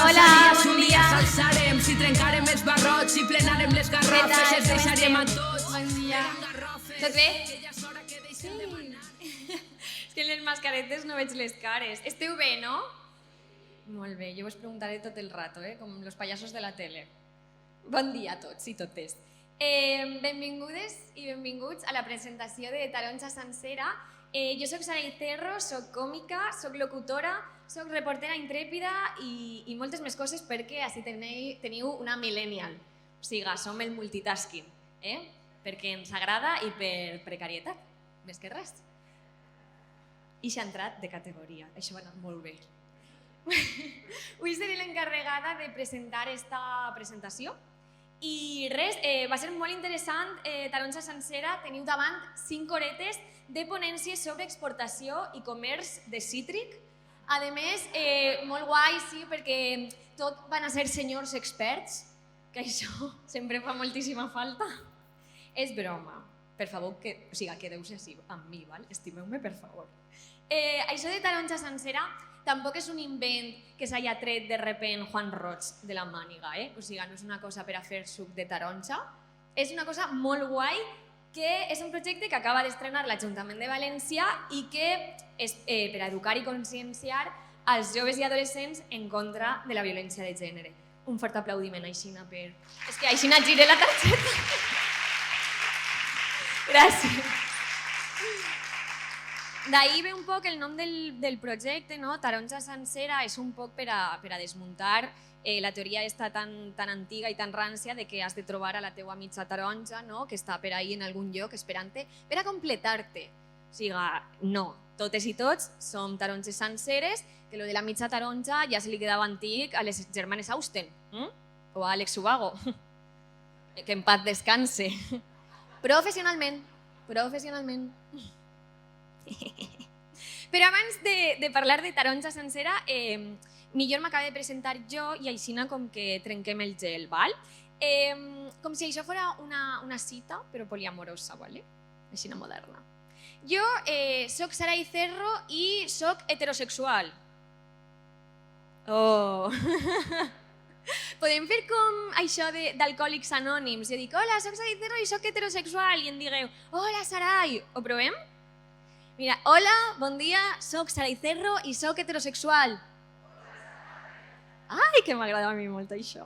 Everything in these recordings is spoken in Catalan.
Hola, bon dia. S'alçarem, si trencarem els barrots, si plenarem les garrofes, els deixarem a tots. Bon dia. Tot bé? Sí. És que en les mascaretes no veig les cares. Esteu bé, no? Molt bé, jo us preguntaré tot el rato, com los payasos de la tele. Bon dia a tots i totes. Benvingudes i benvinguts a la presentació de Taronja Sencera. Jo soc Saray Cerro, soc còmica, soc locutora, soc reportera intrèpida i moltes més coses perquè així teniu una millennial. O sigui, som el multitasking, perquè ens agrada i per precarietat, més que res. I s'ha entrat de categoria, això va anar molt bé. Avui seré l'encarregada de presentar esta presentació. I res, va ser molt interessant, Taronja Sencera, teniu davant 5 horetes de ponències sobre exportació i comerç de cítric. A més, molt guai, sí, perquè tot van a ser senyors experts, que això sempre fa moltíssima falta. És broma, per favor, quedeu-se així amb mi, estimeu-me, per favor. Això de Taronja Sencera tampoc és un invent que s'hagi tret de repent Juan Roig de la màniga, o sigui, no és una cosa per a fer suc de taronja, és una cosa molt guai que és un projecte que acaba d'estrenar l'Ajuntament de València i que és per a educar i conscienciar als joves i adolescents en contra de la violència de gènere. Un fort aplaudiment, Aixina, per... És que Aixina giré la targeta. Gràcies. D'ahir ve un poc el nom del projecte, no? Taronja Sencera és un poc per a desmuntar la teoria està tan antiga i tan rància de que has de trobar a la teua mitja taronja, que està per ahí en algun lloc esperant-te per a completar-te. O sigui, no, totes i tots som taronges senceres, que lo de la mitja taronja ja se li quedava antic a les germanes Austen o a Àlex Ubago, que en paz descanse. Professionalment. Però abans de parlar de Taronja Sencera, millor m'acaba de presentar jo i aixina com que trenquem el gel, val? Com si això fos una cita, però poliamorosa, vale? Aixina moderna. Jo soc Saray Cerro i soc heterosexual. Oh! Podem fer com això d'Alcohòlics Anònims. Jo dic, hola, soc Saray Cerro i soc heterosexual. I em digueu, hola, Saray. Ho provem? Mira, hola, bon dia, soc Saray Cerro i soc heterosexual. Ai, que m'agrada a mi molt això.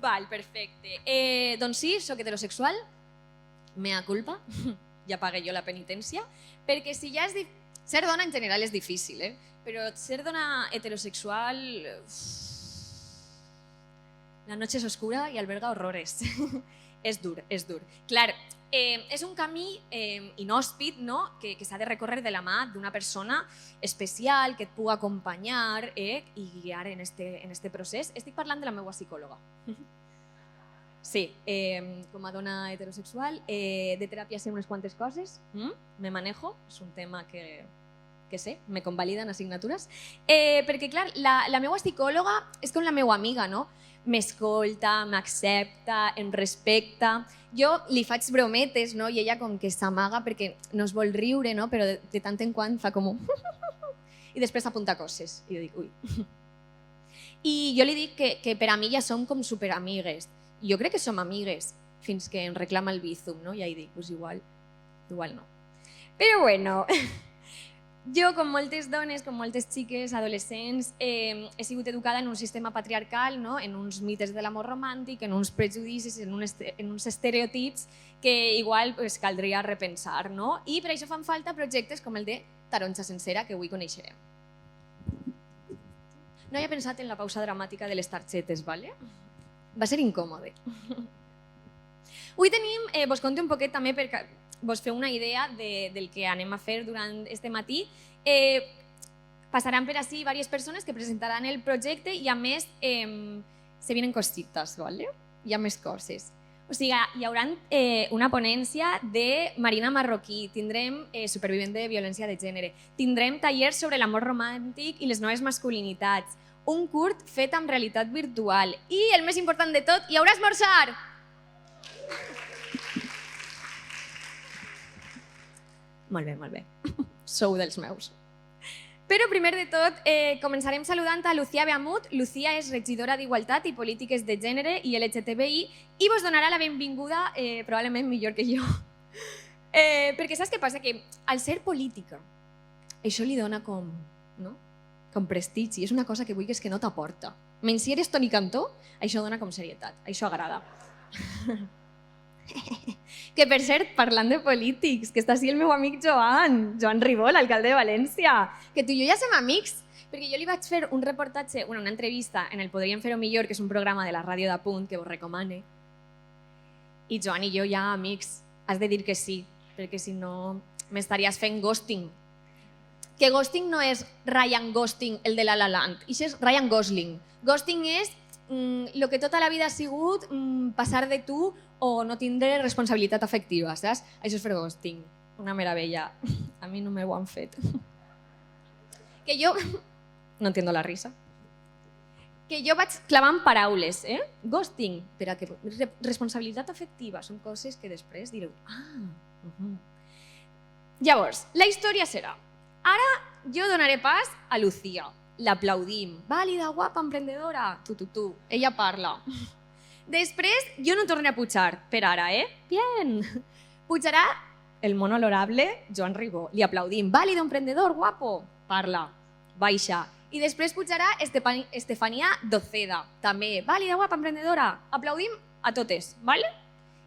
Val, perfecte. Doncs sí, soc heterosexual. Mea culpa. Ja pagué jo la penitència. Perquè si ja és... Ser dona en general és difícil, però ser dona heterosexual... La noche es oscura i alberga horrores. És dur, és dur. Clar, és un camí inhòspit que s'ha de recórrer de la mà d'una persona especial que et pugui acompanyar i guiar en este procés. Estic parlant de la meva psicòloga. Sí, com a dona heterosexual, de teràpia sé unes quantes coses, me manejo, és un tema que sé, me convaliden assignatures, perquè clar, la meva psicòloga és com la meva amiga, no? M'escolta, m'accepta, em respecta. Jo li faig brometes, i ella com que s'amaga perquè no es vol riure, però de tant en quant fa com un... I després apunta coses. I jo dic, ui. I jo li dic que per a mi ja som com superamigues. Jo crec que som amigues, fins que em reclama el Bizum, i ahí dic, doncs igual no. Però bueno... Jo, com moltes dones, com moltes xiques, adolescents, he sigut educada en un sistema patriarcal, en uns mites de l'amor romàntic, en uns prejudicis, en uns estereotips que igual caldria repensar. I per això fan falta projectes com el de Taronja Sencera, que avui coneixerem. No havia pensat en la pausa dramàtica de les targetes, ¿vale? Va ser incòmode. Avui tenim, vos conto un poquet també perquè vos feu una idea del que anem a fer durant este matí. Passaran per ací diverses persones que presentaran el projecte i a més se vienen cositas, ¿vale? Hi ha més coses. O sigui, hi haurà una ponència de Marina Marroquí, tindrem supervivent de violència de gènere, tindrem tallers sobre l'amor romàntic i les noves masculinitats, un curt fet amb realitat virtual i, el més important de tot, hi haurà esmorzar! Molt bé, molt bé. Sou dels meus. Però primer de tot començarem saludant a Lucía Beamut. Lucía és regidora d'Igualtat i Polítiques de Gènere i LGTBI i vos donarà la benvinguda probablement millor que jo. Perquè saps què passa? Que al ser política, això li dona com prestigi, és una cosa que vulguis que no t'aporta. Menys si eres Toni Cantó, això dona com serietat, això agrada. Que per cert, parlant de polítics, que està així el meu amic Joan Ribó, l'alcalde de València, que tu i jo ja som amics, perquè jo li vaig fer un reportatge, una entrevista en el Podríem Fer-ho Millor, que és un programa de la ràdio de Punt, que vos recomane, i Joan i jo ja amics, has de dir que sí, perquè si no m'estaries fent ghosting. Que ghosting no és Ryan Gosling, el de La La Land, això és Ryan Gosling. Ghosting és el que tota la vida ha sigut passar de tu o no tindre responsabilitat afectiva, saps? Això és fer ghosting, una meravella. A mi no me ho han fet. Que jo... No entiendo la risa. Que jo vaig clavant paraules, Ghosting, però que responsabilitat afectiva són coses que després direu... Llavors, la història serà... Ara jo donaré pas a Lucía. L'aplaudim. Vàlida, guapa, emprendedora. Tu. Ella parla. Després, jo no tornaré a pujar per ara, Bien. Pujarà el molt honorable Joan Ribó. Li aplaudim. Vàlida, emprendedor, guapo. Parla. Baixa. I després pujarà Estefania Doceda. També. Vàlida, guapa, emprendedora. Aplaudim a totes, vale?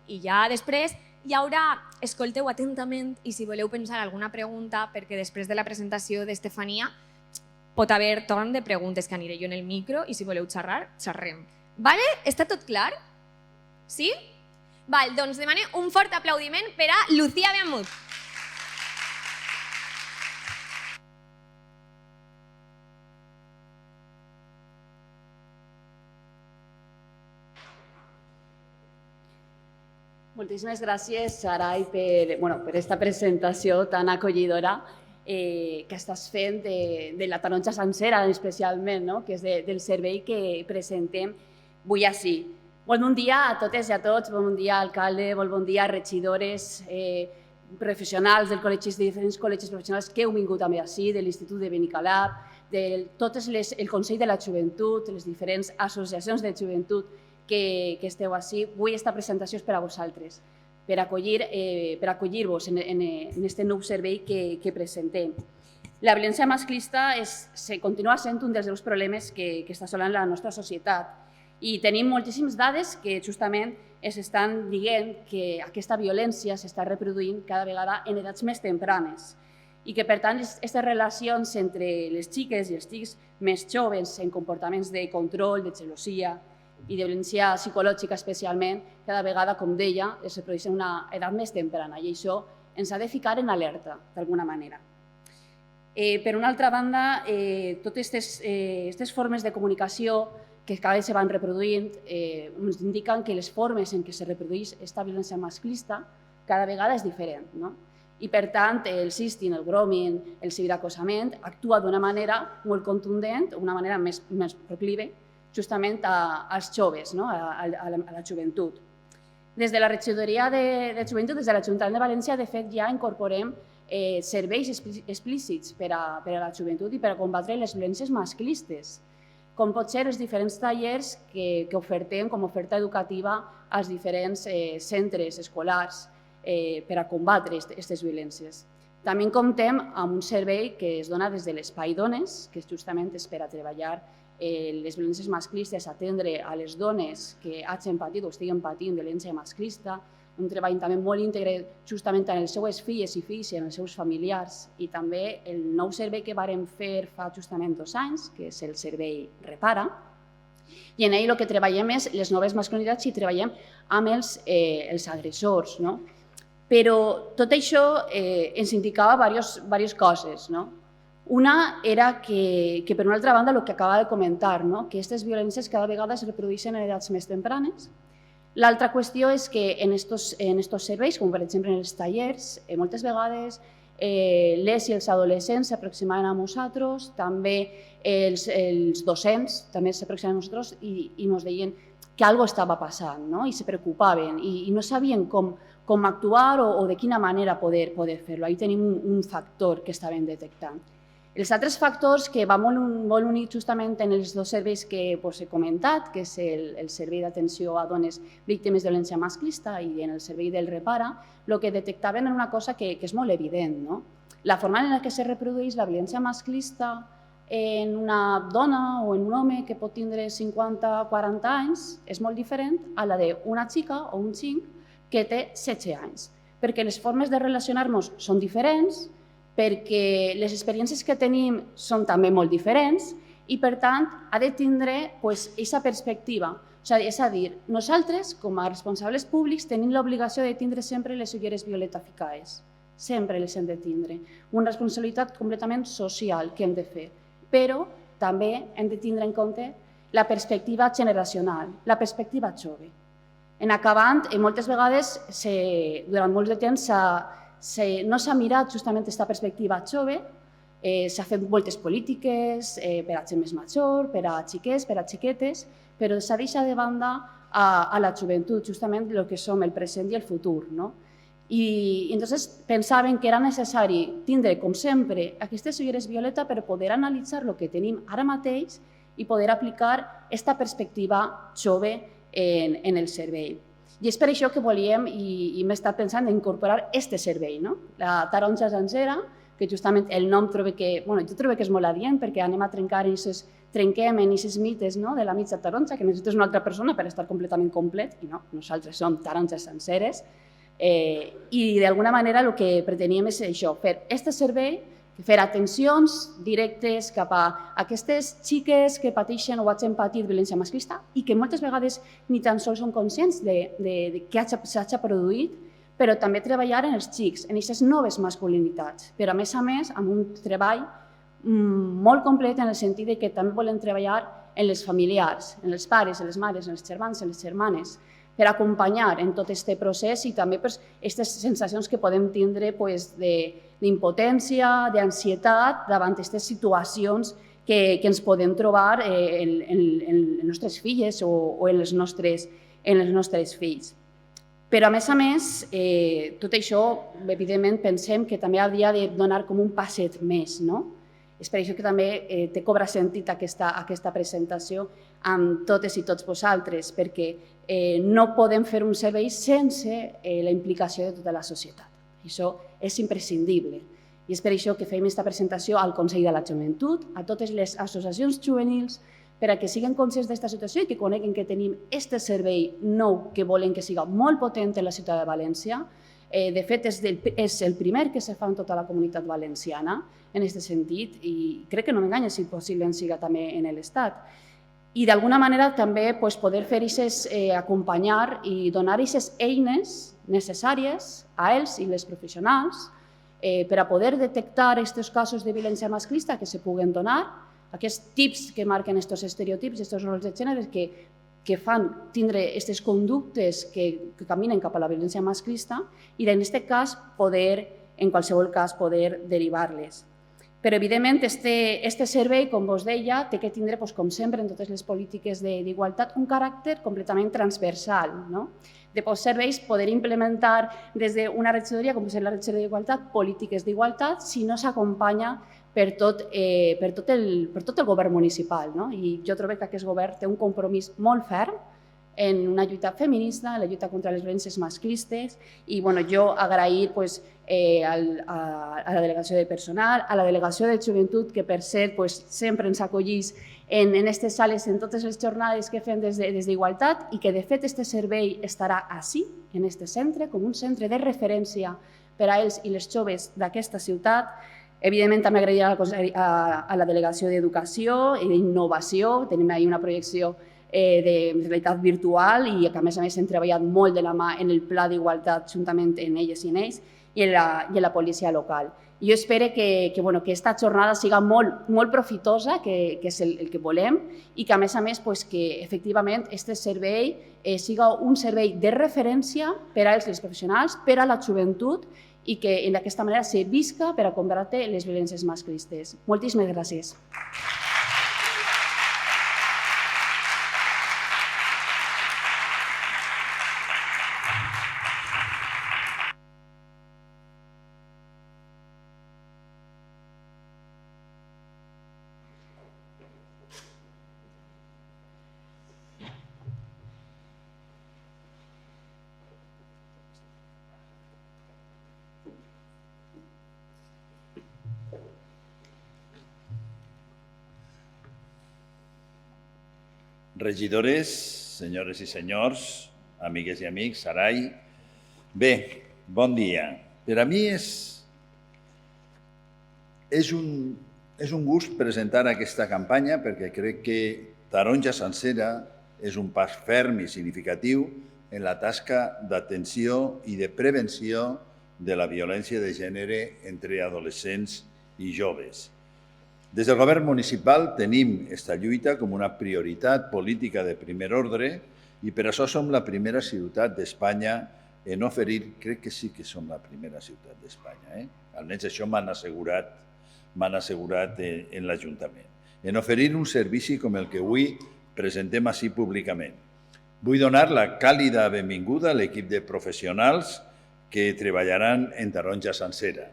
I ja després hi haurà, escolteu atentament i si voleu pensar alguna pregunta, perquè després de la presentació d'Estefania pot haver torn de preguntes que aniré jo en el micro i si voleu xerrar, xerrem. Vale? Està tot clar? Sí? Val, doncs demane un fort aplaudiment per a Lucía Beamut. Moltíssimes gràcies, Sarai, per aquesta presentació tan acollidora que estàs fent de la taronja sencera, especialment, que és del servei que presentem avui ací. Molt bon dia a totes i a tots, bon dia alcalde, molt bon dia regidores, professionals de diferents col·legis professionals que heu vingut també ací, de l'Institut de Benicalap, de tot el Consell de la Joventut, les diferents associacions de joventut que esteu ací. Avui aquesta presentació és per a vosaltres, per acollir-vos en aquest nou servei que presentem. La violència masclista continua sent un dels greus problemes que està assolant la nostra societat i tenim moltíssimes dades que justament ens estan dient que aquesta violència s'està reproduint cada vegada en edats més tempranes i que, per tant, aquestes relacions entre les xiques i els xics més joves en comportaments de control, de gelosia i de violència psicològica especialment, cada vegada, com deia, es reprodueix en una edat més temprana i això ens ha de ficar en alerta, d'alguna manera. Per una altra banda, totes aquestes formes de comunicació que cada vegada se van reproduint ens indiquen que les formes en què se reprodueix aquesta violència masclista cada vegada és diferent. I, per tant, el sexting, el grooming, el ciberacosament actua d'una manera molt contundent, d'una manera més proclive, justament als joves, a la joventut. Des de la regidoria de joventut, des de l'Ajuntament de València, de fet, ja incorporem serveis explícits per a la joventut i per a combatre les violències masclistes, com pot ser els diferents tallers que ofertem com a oferta educativa als diferents centres escolars per a combatre aquestes violències. També comptem amb un servei que es dona des de l'Espai Dones, que justament és per a treballar les violències masclistes, atendre a les dones que hagin patit o estiguin patint violència masclista, un treball també molt íntegre justament en les seues filles i fills i en els seus familiars, i també el nou servei que vàrem fer fa justament 2 anys, que és el servei Repara, i en ell el que treballem és les noves masculinitats i treballem amb els agressors. Però tot això ens indicava diverses coses. Una era que, per una altra banda, el que acaba de comentar, que aquestes violències cada vegada es reprodueixen en edats més tempranes. L'altra qüestió és que en aquests serveis, com per exemple en els tallers, moltes vegades les i els adolescents s'aproximaven a nosaltres, també els docents també s'aproximaven a nosaltres i ens deien que alguna cosa estava passant i se preocupaven i no sabien com actuar o de quina manera poder fer-lo. Ahí tenim un factor que estàvem detectant. Els altres factors que va molt unit justament en els dos serveis que he comentat, que és el servei d'atenció a dones víctimes de violència masclista i en el servei del Repara, el que detectaven era una cosa que és molt evident, no? La forma en què se reprodueix la violència masclista en una dona o en un home que pot tindre 50 o 40 anys és molt diferent a la d'una xica o un xic que té 16 anys, perquè les formes de relacionar-nos són diferents, perquè les experiències que tenim són també molt diferents i, per tant, ha de tindre aquesta perspectiva. És a dir, nosaltres, com a responsables públics, tenim l'obligació de tindre sempre les ulleres violeta ficades. Sempre les hem de tindre. Una responsabilitat completament social que hem de fer. Però també hem de tindre en compte la perspectiva generacional, la perspectiva jove. En acabant, moltes vegades, durant molt de temps, no s'ha mirat justament aquesta perspectiva jove, s'ha fet moltes polítiques per a gent més major, per a xiquets, per a xiquetes, però s'ha deixat de banda a la joventut, justament el que som el present i el futur. I llavors pensaven que era necessari tindre, com sempre, aquestes ulleres violeta per poder analitzar el que tenim ara mateix i poder aplicar aquesta perspectiva jove en el servei. I és per això que volíem, i hem estat pensant en incorporar aquest servei, la taronja sencera, que justament el nom jo trobo que és molt adient perquè anem a trenquem en aquests mites de la mitja taronja, que necessites una altra persona per estar completament complet, i no, nosaltres som taronges senceres, i d'alguna manera el que preteníem és això, fer aquest servei, fer atencions directes cap a aquestes xiques que pateixen o hagin patit violència masclista i que moltes vegades ni tan sols són conscients de què s'ha produït, però també treballar en els xics, en aquestes noves masculinitats, però a més, amb un treball molt complet en el sentit que també volem treballar en les familiars, en els pares, en les mares, en els germans, en les germanes, per acompanyar en tot aquest procés i també aquestes sensacions que podem tindre d'impotència, d'ansietat davant d'aquestes situacions que ens podem trobar en les nostres filles o en els nostres fills. Però, a més, tot això, evidentment, pensem que també hauria de donar com un passet més, no? És per això que també té cobra sentit aquesta presentació amb totes i tots vosaltres, perquè no podem fer un servei sense la implicació de tota la societat. Això és imprescindible. I és per això que fem aquesta presentació al Consell de la Joventut, a totes les associacions juvenils, per a que siguin conscients d'aquesta situació i que coneguin que tenim aquest servei nou que volem que siga molt potent en la ciutat de València. De fet, és el primer que se fa en tota la comunitat valenciana en aquest sentit i crec que no m'enganya si possible en siga també en l'Estat. I d'alguna manera també poder fer acompanyar i donar aquestes eines necessàries a ells i les professionals per a poder detectar aquests casos de violència masclista que se puguen donar, aquests tips que marquen aquests estereotips, aquests rols de gènere que fan tindre aquestes conductes que caminen cap a la violència masclista i, en aquest cas, en qualsevol cas, poder derivar-les. Però, evidentment, aquest servei, com vos deia, té que tindre, com sempre, en totes les polítiques d'igualtat, un caràcter completament transversal. De serveis poder implementar des d'una regidoria, com és la regidoria d'Igualtat, polítiques d'igualtat, si no s'acompanya per tot el govern municipal. I jo trobo que aquest govern té un compromís molt ferm en una lluita feminista, en la lluita contra les violències masclistes i jo agrair a la delegació de personal, a la delegació de joventut que per cert sempre ens acollís en aquestes sales en totes les jornades que fem des d'Igualtat i que de fet aquest servei estarà així, en aquest centre, com un centre de referència per a ells i les joves d'aquesta ciutat. Evidentment també agrair a la delegació d'Educació i d'Innovació, tenim ahí una projecció de realitat virtual i que a més hem treballat molt de la mà en el pla d'igualtat juntament amb elles i en ells i en la policia local. Jo espero que aquesta jornada siga molt profitosa, que és el que volem, i que a més que efectivament aquest servei siga un servei de referència per als professionals, per a la joventut i que d'aquesta manera se visca per a combatre les violències masclistes. Moltíssimes gràcies. regidores, senyores i senyors, amigues i amics, Sarai. Bé, bon dia. Per a mi és un gust presentar aquesta campanya perquè crec que Taronja Sencera és un pas ferm i significatiu en la tasca d'atenció i de prevenció de la violència de gènere entre adolescents i joves. Des del govern municipal tenim aquesta lluita com una prioritat política de primer ordre i per això som la primera ciutat d'Espanya en oferir, crec que sí que som la primera ciutat d'Espanya, almenys això m'han assegurat en l'Ajuntament, en oferir un servici com el que avui presentem així públicament. Vull donar la càlida benvinguda a l'equip de professionals que treballaran en Taronja Sencera.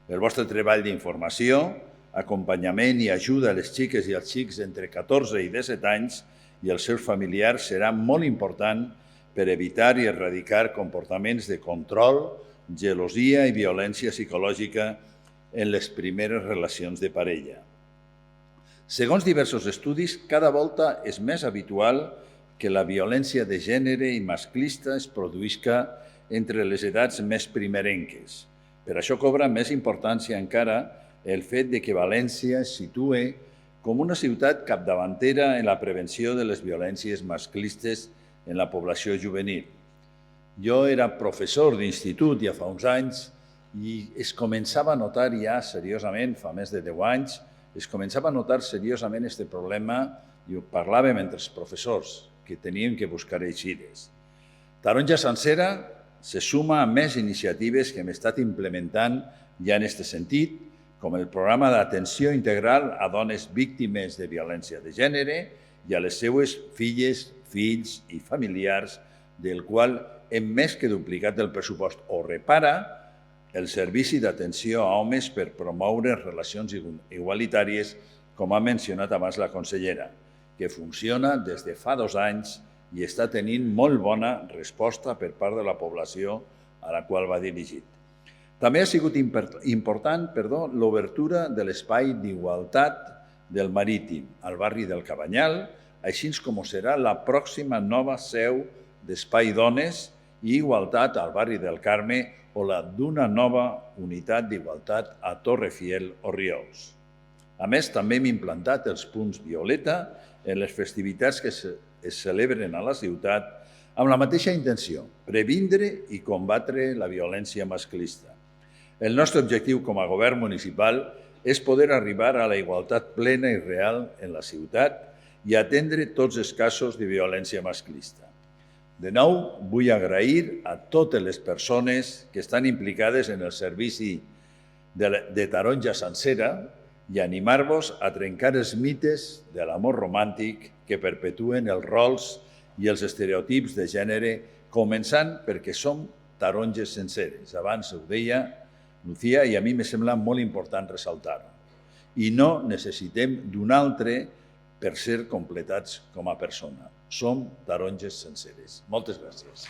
El vostre treball d'informació, acompanyament i ajuda a les xiques i als xics d'entre 14 i 17 anys i els seus familiars serà molt important per evitar i erradicar comportaments de control, gelosia i violència psicològica en les primeres relacions de parella. Segons diversos estudis, cada volta és més habitual que la violència de gènere i masclista es produïsca entre les edats més primerenques. Per això cobra més importància encara el fet que València es situe com una ciutat capdavantera en la prevenció de les violències masclistes en la població juvenil. Jo era professor d'institut ja fa uns anys i es començava a notar ja seriosament, fa més de 10 anys, es començava a notar seriosament aquest problema i ho parlàvem entre els professors, que teníem que buscar eixides. Taronja Sencera se suma a més iniciatives que hem estat implementant ja en aquest sentit, com el programa d'atenció integral a dones víctimes de violència de gènere i a les seues filles, fills i familiars, del qual hem més que duplicat el pressupost o repara el servici d'atenció a homes per promoure relacions igualitàries, com ha mencionat abans la consellera, que funciona des de fa 2 anys i està tenint molt bona resposta per part de la població a la qual va dirigit. També ha sigut important l'obertura de l'espai d'igualtat del Marítim al barri del Cabanyal, així com serà la pròxima nova seu d'Espai Dones i Igualtat al barri del Carme o la d'una nova unitat d'igualtat a Torrefiel o Riols. A més, també hem implantat els punts violeta en les festivitats que es celebren a la ciutat amb la mateixa intenció, previndre i combatre la violència masclista. El nostre objectiu com a govern municipal és poder arribar a la igualtat plena i real en la ciutat i atendre tots els casos de violència masclista. De nou, vull agrair a totes les persones que estan implicades en el servici de Taronja Sencera i animar-vos a trencar els mites de l'amor romàntic que perpetuen els rols i els estereotips de gènere, començant perquè som taronges senceres. Abans ho deia Lucía i a mi me sembla molt important ressaltar-ho. I no necessitem d'un altre per ser completats com a persona. Som taronges senceres. Moltes gràcies.